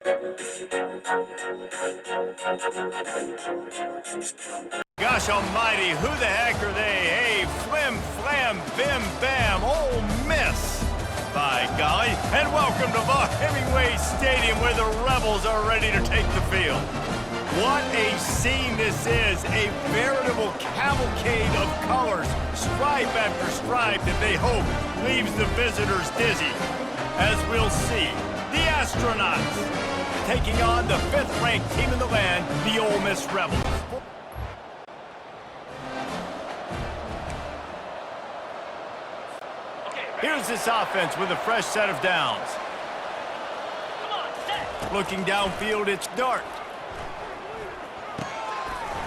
Gosh almighty, who the heck are they? Hey, flim, flam, bim, bam, Ole Miss. By golly, and welcome to Vaught-Hemingway Stadium where the Rebels are ready to take the field. What a scene this is, a veritable cavalcade of colors, stripe after stripe that they hope leaves the visitors dizzy. As we'll see, the Astronauts taking on the 5th-ranked team in the land, the Ole Miss Rebels. Here's this offense with a fresh set of downs. Looking downfield, it's Dart.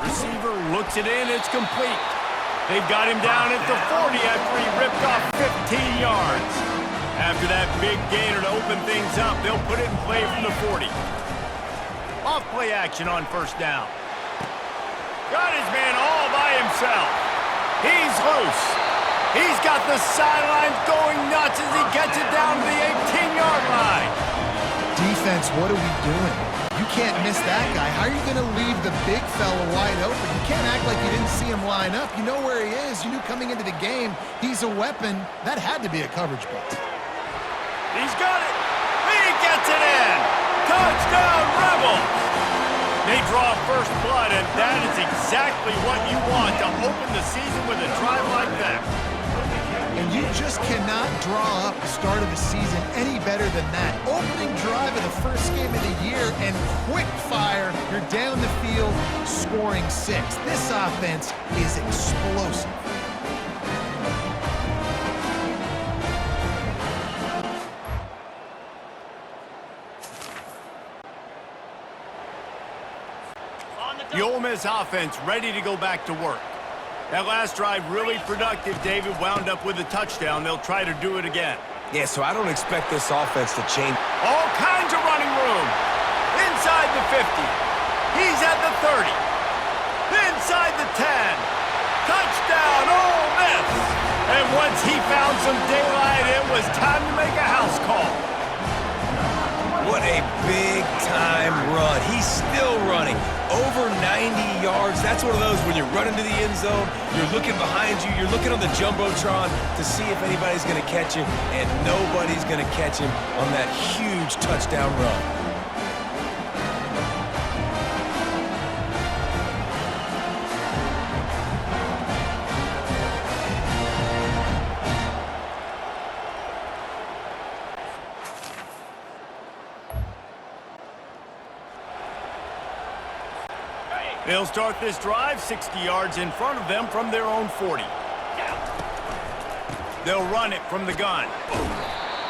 Receiver looks it in, it's complete. They've got him down at the 40 after he ripped off 15 yards. After that big gainer to open things up, they'll put it in play from the 40. Off play action on first down. Got his man all by himself. He's loose. He's got the sidelines going nuts as he gets it down to the 18-yard line. Defense, what are we doing? You can't miss that guy. How are you going to leave the big fella wide open? You can't act like you didn't see him line up. You know where he is. You knew coming into the game he's a weapon. That had to be a coverage blitz. He's got it. He gets it in. Touchdown, Rebels. They draw first blood, and that is exactly what you want to open the season with a drive like that. And you just cannot draw up the start of the season any better than that. Opening drive of the first game of the year and quick fire. You're down the field scoring 6. This offense is explosive. The Ole Miss offense ready to go back to work. That last drive really productive. David wound up with a touchdown. They'll try to do it again. Yeah, so I don't expect this offense to change. All kinds of running room. Inside the 50. He's at the 30. Inside the 10. Touchdown, Ole Miss. And once he found some daylight, it was time to make a house call. What a big-time run. He's still running. Over 90 yards. That's one of those when you're running to the end zone, you're looking behind you, you're looking on the Jumbotron to see if anybody's going to catch him, and nobody's going to catch him on that huge touchdown run. They'll start this drive 60 yards in front of them from their own 40. They'll run it from the gun.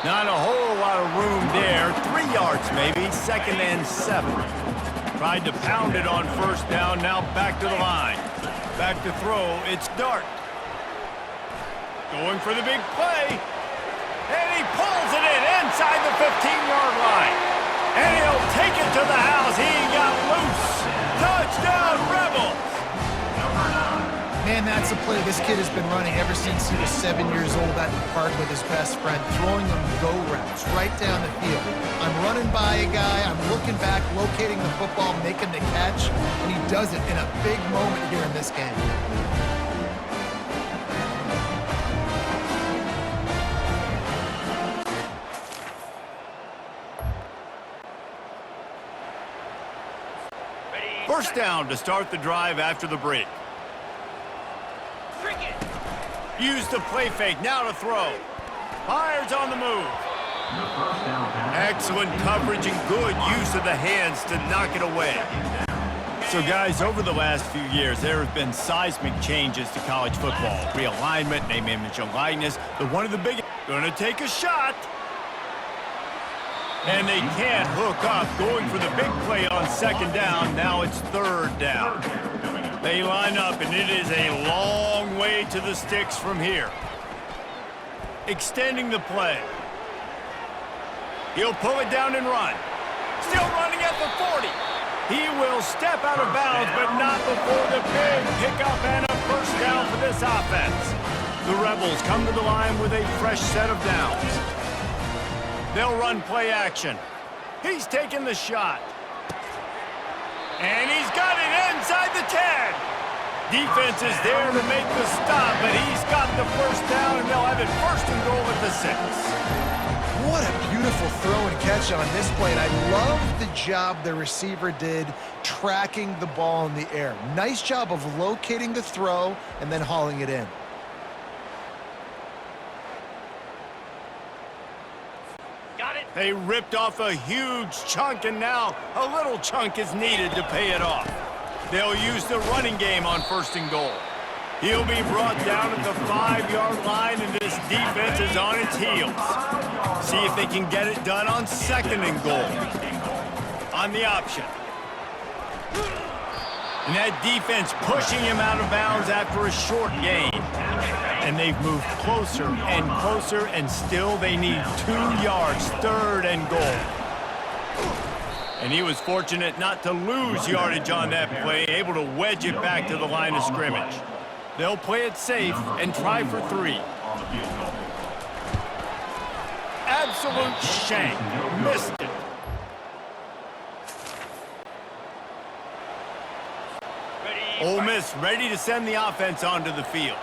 Not a whole lot of room there. 3 yards maybe, 2nd and 7. Tried to pound it on first down, now back to the line. Back to throw, it's Dart. Going for the big play. And he pulls it in inside the 15-yard line. And he'll take it to the house. He got loose. Touchdown, Rebels! Man, that's a play this kid has been running ever since he was 7 years old at the park with his best friend, throwing them go routes right down the field. I'm running by a guy, I'm looking back, locating the football, making the catch, and he does it in a big moment here in this game. First down to start the drive after the break. Use the play fake, now to throw. Fires on the move. Excellent coverage and good use of the hands to knock it away. So guys, over the last few years, there have been seismic changes to college football. Realignment, name, image, and likeness. But one of the biggest, gonna take a shot. And they can't hook up, going for the big play on 2nd down. Now it's 3rd down. They line up, and it is a long way to the sticks from here. Extending the play. He'll pull it down and run. Still running at the 40. He will step out of bounds, but not before the big pickup and a first down for this offense. The Rebels come to the line with a fresh set of downs. They'll run play action. He's taking the shot. And he's got it inside the 10. Defense is there to make the stop, but he's got the first down, and they'll have it first and goal at the 6. What a beautiful throw and catch on this play. And I love the job the receiver did tracking the ball in the air. Nice job of locating the throw and then hauling it in. Got it. They ripped off a huge chunk, and now a little chunk is needed to pay it off. They'll use the running game on first and goal. He'll be brought down at the 5-yard line, and this defense is on its heels. See if they can get it done on second and goal. On the option. And that defense pushing him out of bounds after a short gain. And they've moved closer and closer, and still they need 2 yards, third and goal. And he was fortunate not to lose yardage on that play, able to wedge it back to the line of scrimmage. They'll play it safe and try for 3. Absolute shank. Missed it. Ole Miss ready to send the offense onto the field.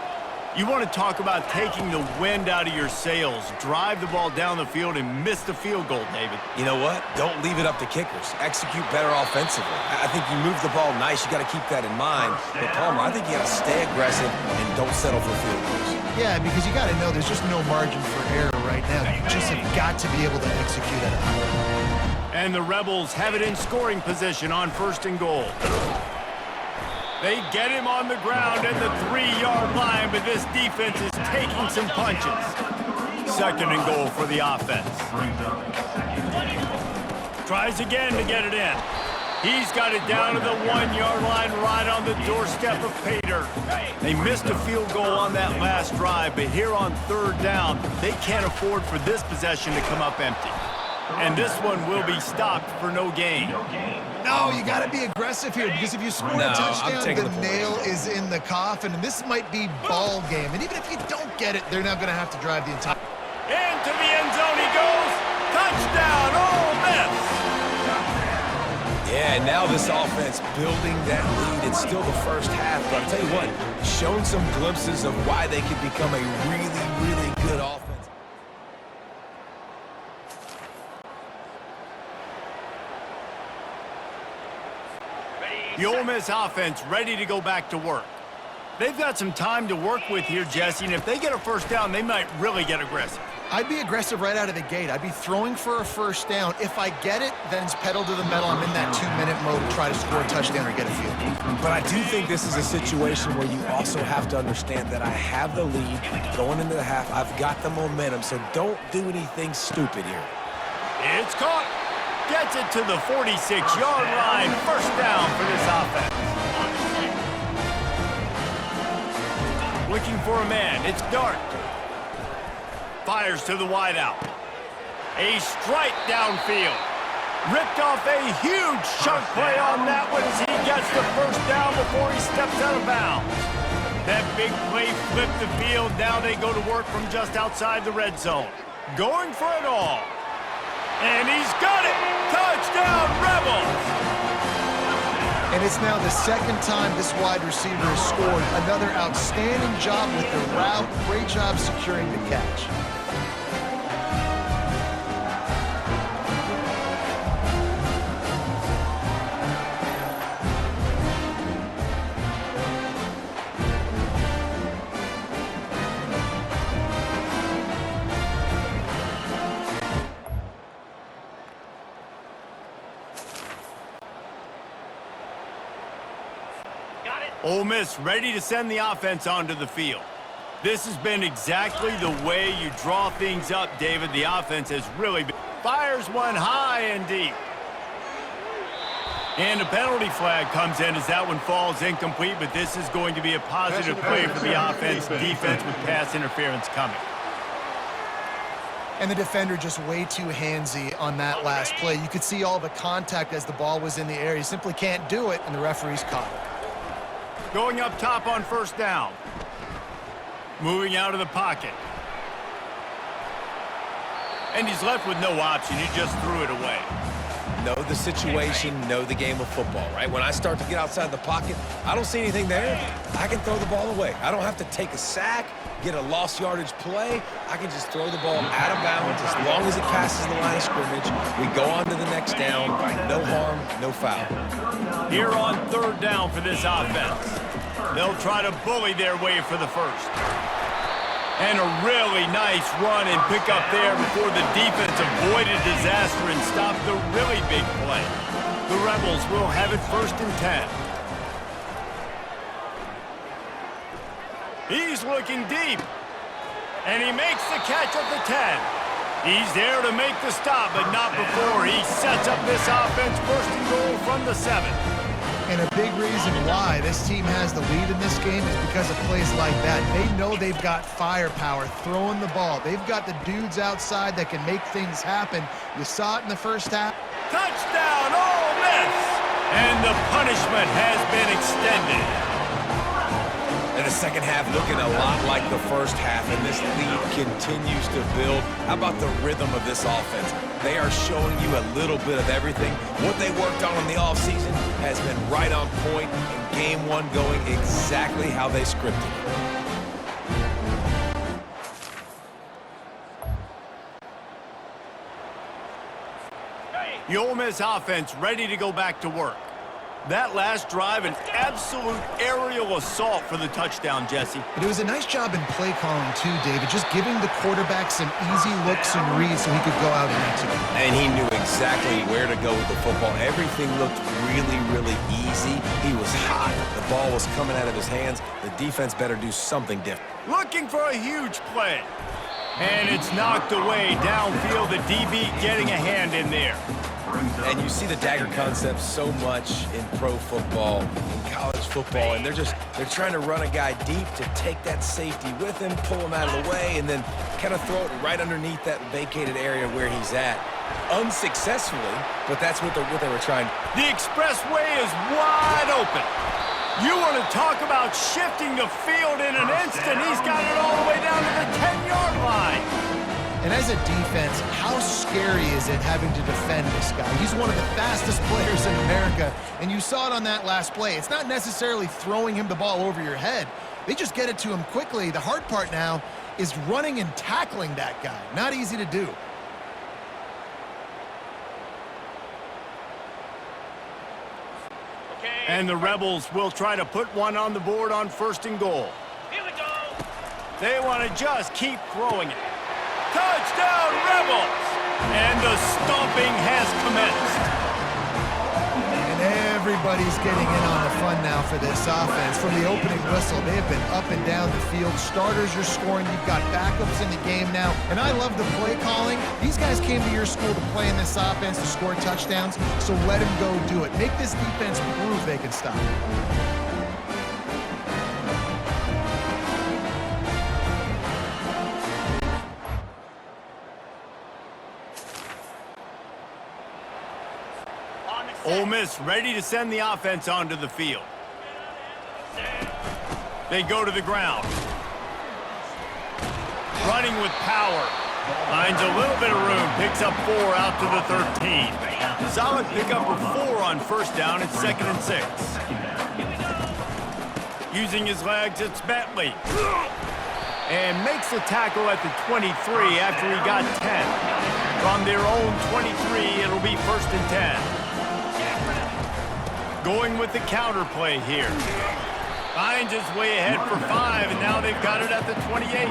You want to talk about taking the wind out of your sails. Drive the ball down the field and miss the field goal, David. You know what? Don't leave it up to kickers. Execute better offensively. I think you move the ball nice. You got to keep that in mind. But, Palmer, I think you got to stay aggressive and don't settle for field goals. Yeah, because you got to know there's just no margin for error right now. You just have got to be able to execute at a high level. And the Rebels have it in scoring position on first and goal. They get him on the ground at the 3-yard line, but this defense is taking some punches. Second and goal for the offense. Tries again to get it in. He's got it down to the 1-yard line right on the doorstep of pay dirt. They missed a field goal on that last drive, but here on third down, they can't afford for this possession to come up empty. And this one will be stopped for no gain. No, you got to be aggressive here, because if you score a touchdown, the nail is in the coffin, and this might be ball game. And even if you don't get it, they're not going to have to drive the entire... Into the end zone he goes. Touchdown, Ole Miss. Yeah, now this offense building that lead. It's still the first half, but I'll tell you what, shown some glimpses of why they could become a really, really good offense. The Ole Miss offense ready to go back to work. They've got some time to work with here, Jesse, and if they get a first down, they might really get aggressive. I'd be aggressive right out of the gate. I'd be throwing for a first down. If I get it, then it's pedal to the metal. I'm in that 2-minute mode to try to score a touchdown or get a field. But I do think this is a situation where you also have to understand that I have the lead going into the half. I've got the momentum, so don't do anything stupid here. It's caught. Gets it to the 46-yard line. First down for this offense. Looking for a man. It's Dart. Fires to the wideout. A strike downfield. Ripped off a huge chunk play on that one as he gets the first down before he steps out of bounds. That big play flipped the field. Now they go to work from just outside the red zone. Going for it all. And he's got it! Touchdown, Rebels! And it's now the second time this wide receiver has scored. Another outstanding job with the route. Great job securing the catch. Ole Miss ready to send the offense onto the field. This has been exactly the way you draw things up, David. The offense has really been... Fires one high and deep. And a penalty flag comes in as that one falls incomplete, but this is going to be a positive play for the offense. Defense with pass interference coming. And the defender just way too handsy on that last play. You could see all the contact as the ball was in the air. He simply can't do it, and the referee's caught it. Going up top on first down. Moving out of the pocket. And he's left with no option. He just threw it away. know the situation, know the game of football, right? When I start to get outside the pocket, I don't see anything there. I can throw the ball away. I don't have to take a sack, get a lost yardage play. I can just throw the ball out of bounds as long as it passes the line of scrimmage. We go on to the next down. No harm, no foul. Here on 3rd down for this offense. They'll try to bully their way for the first. And a really nice run and pick up there before the defense avoided disaster and stopped the really big play. The Rebels will have it 1st and 10. He's looking deep. And he makes the catch at the 10. He's there to make the stop, but not before he sets up this offense 1st and goal from the 7. And a big reason why this team has the lead in this game is because of plays like that. They know they've got firepower throwing the ball. They've got the dudes outside that can make things happen. You saw it in the first half. Touchdown, Ole Miss! And the punishment has been extended. And the second half looking a lot like the first half, and this lead continues to build. How about the rhythm of this offense? They are showing you a little bit of everything. What they worked on in the offseason has been right on point, and game 1 going exactly how they scripted it. The Ole Miss offense ready to go back to work. That last drive, an absolute aerial assault for the touchdown, Jesse. But it was a nice job in play calling too, David, just giving the quarterback some easy looks and reads so he could go out and execute. And he knew exactly where to go with the football. Everything looked really, really easy. He was hot. The ball was coming out of his hands. The defense better do something different. Looking for a huge play. And it's knocked away downfield. The DB getting a hand in there. And you see the dagger concept so much in pro football, in college football, and they're trying to run a guy deep to take that safety with him, pull him out of the way, and then kind of throw it right underneath that vacated area where he's at. Unsuccessfully, but that's what they were trying. The expressway is wide open. You want to talk about shifting the field in an instant. He's got it all the way down to the 10-yard line. And as a defense, how scary is it having to defend this guy? He's one of the fastest players in America, and you saw it on that last play. It's not necessarily throwing him the ball over your head. They just get it to him quickly. The hard part now is running and tackling that guy. Not easy to do. And the Rebels will try to put one on the board on 1st and goal. Here we go. They want to just keep throwing it. Touchdown, Rebels! And the stomping has commenced. And everybody's getting in on the fun now for this offense. From the opening whistle, they have been up and down the field. Starters are scoring. You've got backups in the game now. And I love the play calling. These guys came to your school to play in this offense to score touchdowns, so let them go do it. Make this defense prove they can stop it. Ole Miss ready to send the offense onto the field. They go to the ground. Running with power. Finds a little bit of room. Picks up 4 out to the 13. Solid pickup of 4 on 1st down. It's 2nd and 6. Using his legs, it's Bentley. And makes the tackle at the 23 after he got 10. From their own 23, it'll be 1st and 10. Going with the counter play here. Finds his way ahead for 5, and now they've got it at the 28.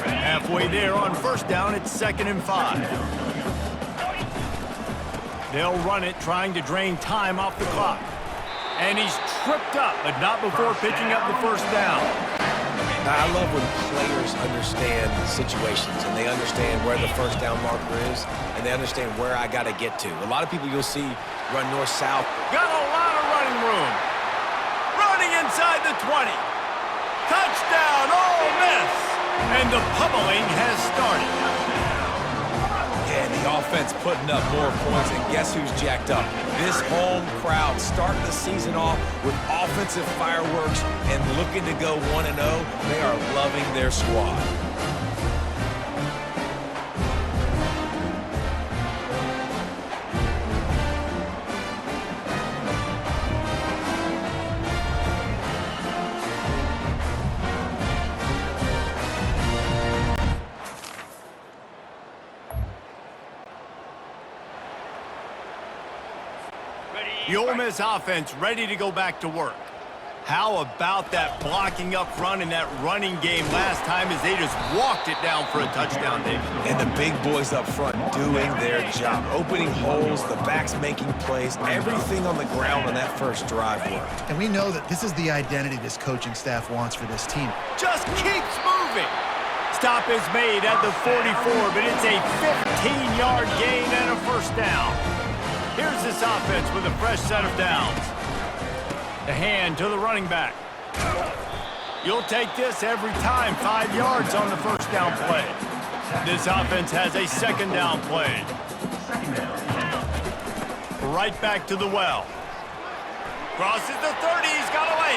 Halfway there on 1st down, it's 2nd and 5. They'll run it, trying to drain time off the clock. And he's tripped up, but not before picking up the 1st down. I love when players understand situations and they understand where the 1st down marker is and they understand where I got to get to. A lot of people you'll see run north-south. Got a lot of running room. Running inside the 20. Touchdown, Ole Miss! And the pummeling has started. Yeah, the offense putting up more points, and guess who's jacked up? This home crowd starting the season off with offensive fireworks and looking to go 1-0. They are loving their squad. The Ole Miss offense ready to go back to work. How about that blocking up front in that running game last time as they just walked it down for a touchdown, David? And the big boys up front doing their job. Opening holes, the backs making plays, everything on the ground on that first drive worked. And we know that this is the identity this coaching staff wants for this team. Just keeps moving. Stop is made at the 44, but it's a 15-yard gain and a first down. Here's this offense with a fresh set of downs. The hand to the running back. You'll take this every time. 5 yards on the first down play. This offense has a second down play. Right back to the well. Crosses the 30. He's got away.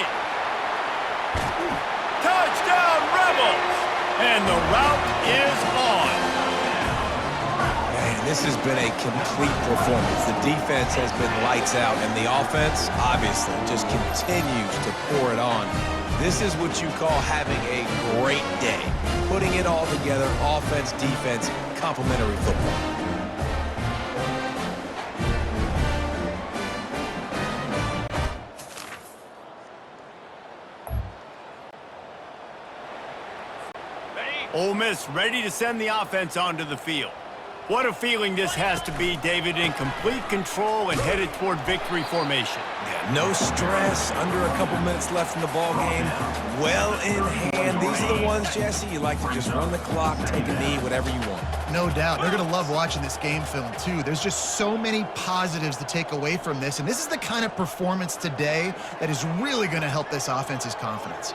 Touchdown, Rebels! And the route is on. This has been a complete performance. The defense has been lights out, and the offense, obviously, just continues to pour it on. This is what you call having a great day. Putting it all together, offense, defense, complementary football. Ole Miss ready to send the offense onto the field. What a feeling this has to be, David, in complete control and headed toward victory formation. Yeah, no stress, under a couple minutes left in the ball game, well in hand. These are the ones, Jesse, you like to just run the clock, take a knee, whatever you want. No doubt. They're going to love watching this game film, too. There's just so many positives to take away from this, and this is the kind of performance today that is really going to help this offense's confidence.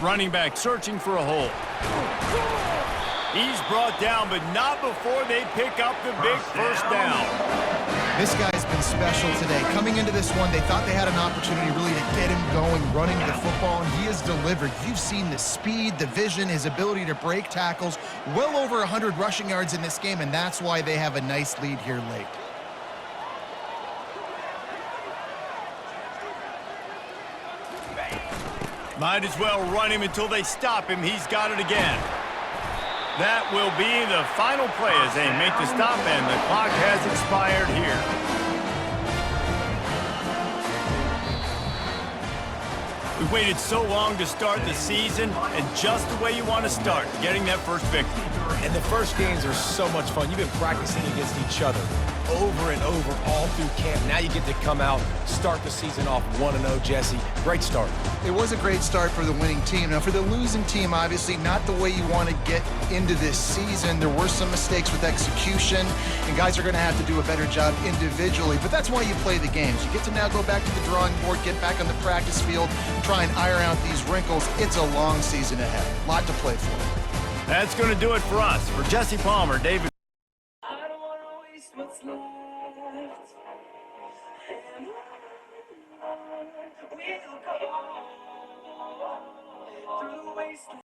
Running back searching for a hole. He's brought down, but not before they pick up the big first down. This guy's been special today. Coming into this one, they thought they had an opportunity really to get him going, running the football, and he has delivered. You've seen the speed, the vision, his ability to break tackles. Well over 100 rushing yards in this game, and that's why they have a nice lead here late. Might as well run him until they stop him. He's got it again. That will be the final play as they make the stop, and the clock has expired here. We waited so long to start the season, and just the way you want to start, getting that first victory. And the first games are so much fun. You've been practicing against each other over and over all through camp. Now you get to come out, start the season off 1-0, Jesse. Great start. It was a great start for the winning team. Now, for the losing team, obviously not the way you want to get into this season. There were some mistakes with execution, and guys are going to have to do a better job individually. But that's why you play the games. You get to now go back to the drawing board, get back on the practice field, try and iron out these wrinkles. It's a long season ahead. A lot to play for. That's going to do it for us. For Jesse Palmer, David. I don't want to waste what's left. And on we'll go through the wasteland.